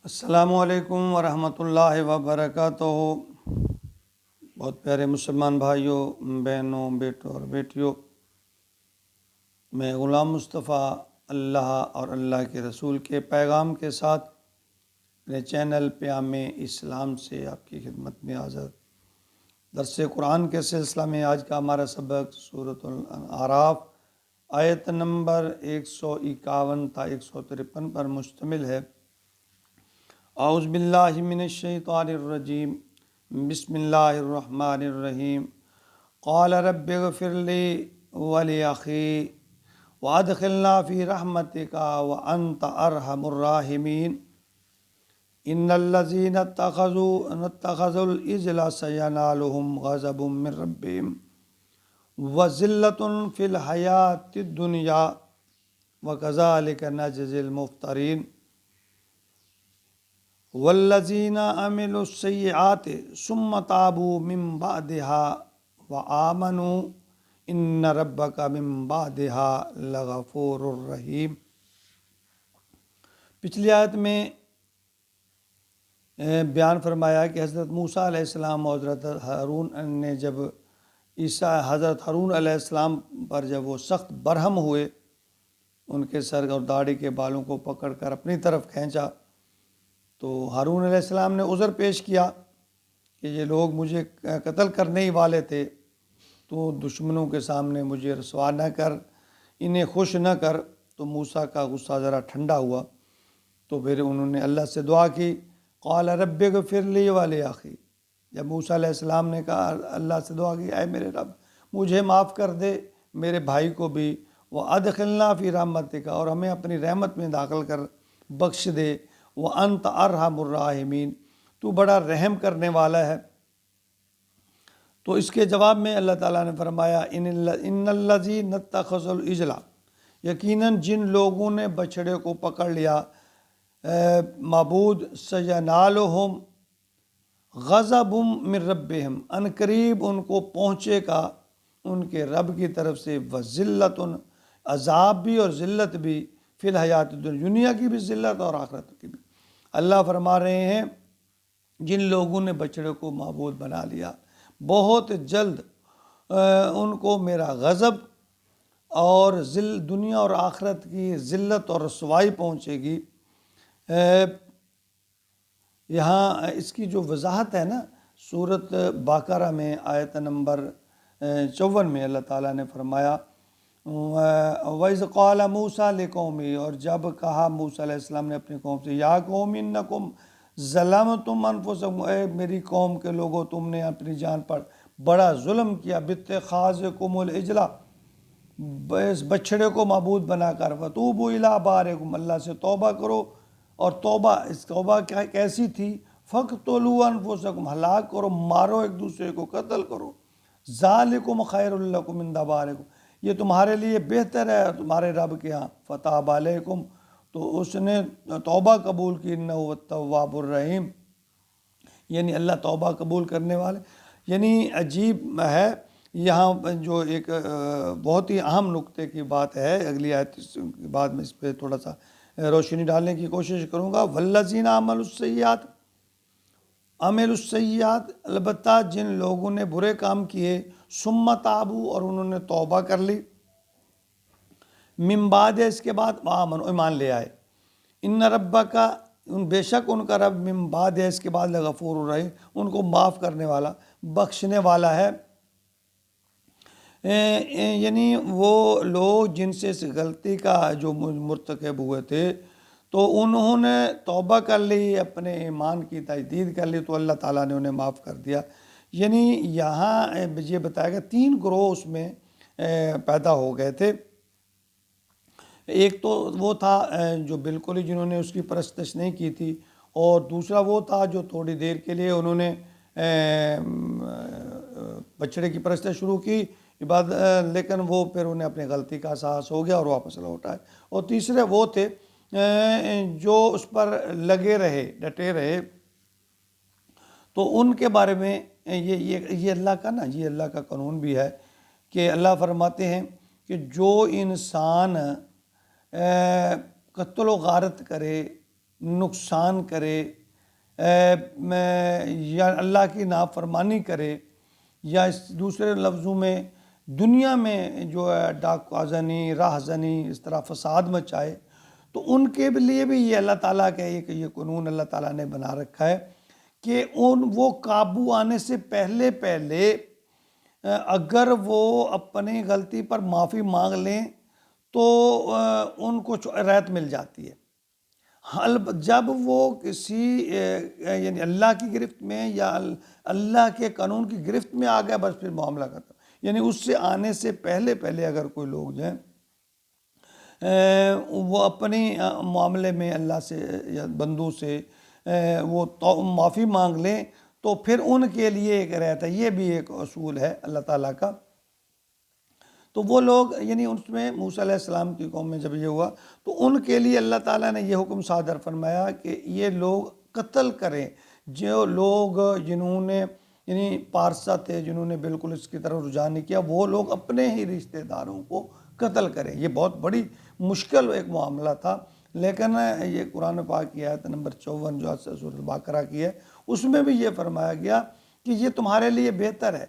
السلام علیکم ورحمۃ اللہ وبرکاتہ۔ بہت پیارے مسلمان بھائیوں، بہنوں، بیٹوں اور بیٹیوں، میں غلام مصطفیٰ اللہ اور اللہ کے رسول کے پیغام کے ساتھ اپنے چینل پیام اسلام سے آپ کی خدمت میں حاضر۔ درس قرآن کے سلسلہ میں آج کا ہمارا سبق سورۃ الاعراف آیت نمبر 151 تا 153 پر مشتمل ہے۔ اعوذ باللہ من الشیطان الرجیم، بسم اللہ الرحمن الرحیم۔ قال رب اغفر لی ولاخی وادخلنا فی رحمتک وانت ارحم الراحمین۔ ان الذین اتخذوا العجل سینالهم غضب من ربهم وذلۃ فی الحیاۃ الدنیا وکذالک نجزی المفترین۔ والذین عملوا السیئات ثم تابوا من بعدها وآمنوا ان ربک من بعدها لغفور رحیم۔ پچھلی آیت میں بیان فرمایا کہ حضرت موسیٰ علیہ السلام اور حضرت ہارون نے جب حضرت ہارون علیہ السلام پر جب وہ سخت برہم ہوئے، ان کے سر اور داڑھی کے بالوں کو پکڑ کر اپنی طرف کھینچا، تو ہارون علیہ السلام نے عذر پیش کیا کہ یہ لوگ مجھے قتل کرنے ہی والے تھے، تو دشمنوں کے سامنے مجھے رسوا نہ کر، انہیں خوش نہ کر۔ تو موسیٰ کا غصہ ذرا ٹھنڈا ہوا، تو پھر انہوں نے اللہ سے دعا کی، قال رب اغفر لی ولاخی۔ جب موسیٰ علیہ السلام نے کہا، اللہ سے دعا کی، اے میرے رب مجھے معاف کر دے، میرے بھائی کو بھی، وادخلنا فی رحمتک، اور ہمیں اپنی رحمت میں داخل کر بخش دے، وانت ارحم الراحمین، تو بڑا رحم کرنے والا ہے۔ تو اس کے جواب میں اللہ تعالیٰ نے فرمایا، ان الذین اتخذوا العجل، یقیناً جن لوگوں نے بچھڑے کو پکڑ لیا، معبود، سینالہم غضب من ربہم، ان قریب ان کو پہنچے گا ان کے رب کی طرف سے، وذلۃ، عذاب بھی اور ذلت بھی، فی الحیات دنیا کی بھی ذلت اور آخرت کی بھی۔ اللہ فرما رہے ہیں جن لوگوں نے بچڑے کو معبود بنا لیا، بہت جلد ان کو میرا غضب اور دنیا اور آخرت کی ذلت اور رسوائی پہنچے گی۔ یہاں اس کی جو وضاحت ہے نا، سورۃ بقرہ میں آیت نمبر 54 میں اللہ تعالیٰ نے فرمایا، وَإِذْ قَالَ مُوسَىٰ لِقَوْمِهِ، اور جب کہا موسیٰ علیہ السلام نے اپنی قوم سے، یا قوم انکم ظلمتم انفسکم، اے میری قوم کے لوگوں تم نے اپنی جان پر بڑا ظلم کیا، باتخاذکم العجل، اس بچھڑے کو معبود بنا کر، وتوبوا الی بارئکم، اللہ سے توبہ کرو، اور اس توبہ کیسی تھی، فاقتلوا انفسکم، ہلاک کرو، مارو ایک دوسرے کو، قتل کرو، ذالکم خیر لکم عند بارئکم، یہ تمہارے لیے بہتر ہے تمہارے رب کے ہاں، فتاب علیکم، تو اس نے توبہ قبول کی، انہ هو التواب الرحیم، یعنی اللہ توبہ قبول کرنے والے۔ یعنی عجیب ہے، یہاں جو ایک بہت ہی اہم نقطے کی بات ہے، اگلی آیت کے بعد میں اس پہ تھوڑا سا روشنی ڈالنے کی کوشش کروں گا۔ والذین عملوا السیئات، البتہ جن لوگوں نے برے کام کیے، ثم تابوا، اور انہوں نے توبہ کر لی، من بعد، اس کے بعد، وآمنوا، ایمان لے آئے، ان ربک، بے شک ان کا رب، من بعد، اس کے بعد، لغفور الرحیم، ان کو معاف کرنے والا، بخشنے والا ہے۔ یعنی وہ لوگ جن سے اس غلطی کا جو مرتکب ہوئے تھے، تو انہوں نے توبہ کر لی، اپنے ایمان کی تجدید کر لی، تو اللہ تعالیٰ نے انہیں معاف کر دیا۔ یعنی یہاں یہ بتایا گیا 3 گروہ اس میں پیدا ہو گئے تھے۔ ایک تو وہ تھا جو بالکل ہی جنہوں نے اس کی پرستش نہیں کی تھی، اور دوسرا وہ تھا جو تھوڑی دیر کے لیے انہوں نے بچڑے کی پرستش شروع کی، لیکن وہ پھر انہیں اپنی غلطی کا احساس ہو گیا اور واپس لوٹ آئے۔ اور تیسرے وہ تھے جو اس پر لگے رہے، ڈٹے رہے۔ تو ان کے بارے میں یہ اللہ کا یہ اللہ کا قانون بھی ہے کہ اللہ فرماتے ہیں کہ جو انسان قتل و غارت کرے نقصان کرے یا اللہ کی نافرمانی کرے، یا اس دوسرے لفظوں میں دنیا میں جو ہے ڈاکہ زنی، راہ زنی، اس طرح فساد مچائے، تو ان کے لیے بھی یہ اللہ تعالیٰ کا یہ قانون اللہ تعالیٰ نے بنا رکھا ہے کہ وہ قابو آنے سے پہلے اگر وہ اپنی غلطی پر معافی مانگ لیں تو ان کو رعایت مل جاتی ہے۔ جب وہ کسی یعنی اللہ کی گرفت میں یا اللہ کے قانون کی گرفت میں آ گیا، بس پھر معاملہ ختم۔ یعنی اس سے آنے سے پہلے اگر کوئی لوگ جو ہیں وہ اپنی معاملے میں اللہ سے یا بندوں سے وہ معافی مانگ لیں تو پھر ان کے لیے ایک رہتا ہے، یہ بھی ایک اصول ہے اللہ تعالیٰ کا۔ تو وہ لوگ یعنی اس میں موسیٰ علیہ السلام کی قوم میں جب یہ ہوا تو ان کے لیے اللہ تعالیٰ نے یہ حکم صادر فرمایا کہ یہ لوگ قتل کریں، جو لوگ جنہوں نے یعنی پارسا تھے، جنہوں نے بالکل اس کی طرف رجوع نہیں کیا، وہ لوگ اپنے ہی رشتہ داروں کو قتل کریں۔ یہ بہت بڑی مشکل ایک معاملہ تھا، لیکن یہ قرآن پاک کی آیت نمبر 54 جو سورۃ البقرہ کی ہے، اس میں بھی یہ فرمایا گیا کہ یہ تمہارے لیے بہتر ہے،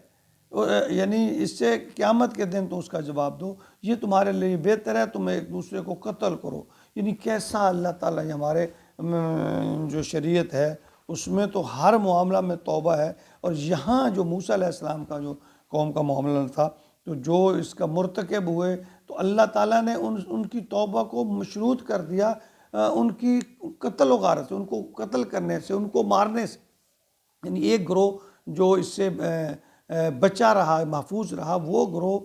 یعنی اس سے قیامت کے دن تو اس کا جواب دو، یہ تمہارے لیے بہتر ہے تم ایک دوسرے کو قتل کرو۔ یعنی کیسا اللہ تعالیٰ ہمارے جو شریعت ہے اس میں تو ہر معاملہ میں توبہ ہے، اور یہاں جو موسیٰ علیہ السلام کا جو قوم کا معاملہ تھا تو جو اس کا مرتکب ہوئے تو اللہ تعالیٰ نے ان کی توبہ کو مشروط کر دیا ان کی قتل و غارت سے، ان کو قتل کرنے سے، ان کو مارنے سے۔ یعنی ایک گروہ جو اس سے بچا رہا، محفوظ رہا، وہ گروہ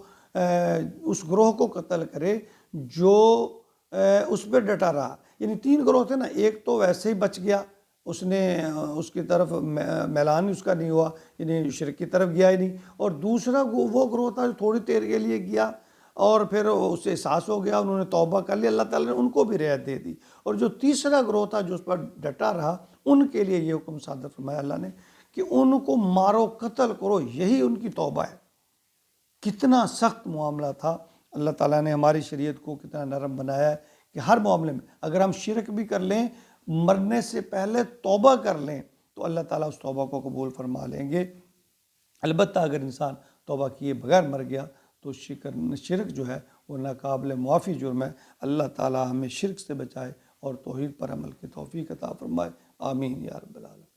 اس گروہ کو قتل کرے جو اس پہ ڈٹا رہا۔ یعنی 3 گروہ تھے نا، ایک تو ویسے ہی بچ گیا، اس نے اس کی طرف میلان اس کا نہیں ہوا، یعنی شرک کی طرف گیا ہی نہیں، اور دوسرا وہ گروہ تھا جو تھوڑی دیر کے لیے گیا اور پھر اسے احساس ہو گیا، انہوں نے توبہ کر لی، اللہ تعالیٰ نے ان کو بھی رعایت دے دی، اور جو تیسرا گروہ تھا جو اس پر ڈٹا رہا، ان کے لیے یہ حکم صادر فرمایا اللہ نے کہ ان کو مارو، قتل کرو، یہی ان کی توبہ ہے۔ کتنا سخت معاملہ تھا، اللہ تعالیٰ نے ہماری شریعت کو کتنا نرم بنایا ہے کہ ہر معاملے میں اگر ہم شرک بھی کر لیں، مرنے سے پہلے توبہ کر لیں تو اللہ تعالیٰ اس توبہ کو قبول فرما لیں گے۔ البتہ اگر انسان توبہ کیے بغیر مر گیا تو شرک جو ہے وہ ناقابل معافی جرم ہے۔ اللہ تعالیٰ ہمیں شرک سے بچائے اور توحید پر عمل کی توفیق عطا فرمائے، آمین یا رب العالمین۔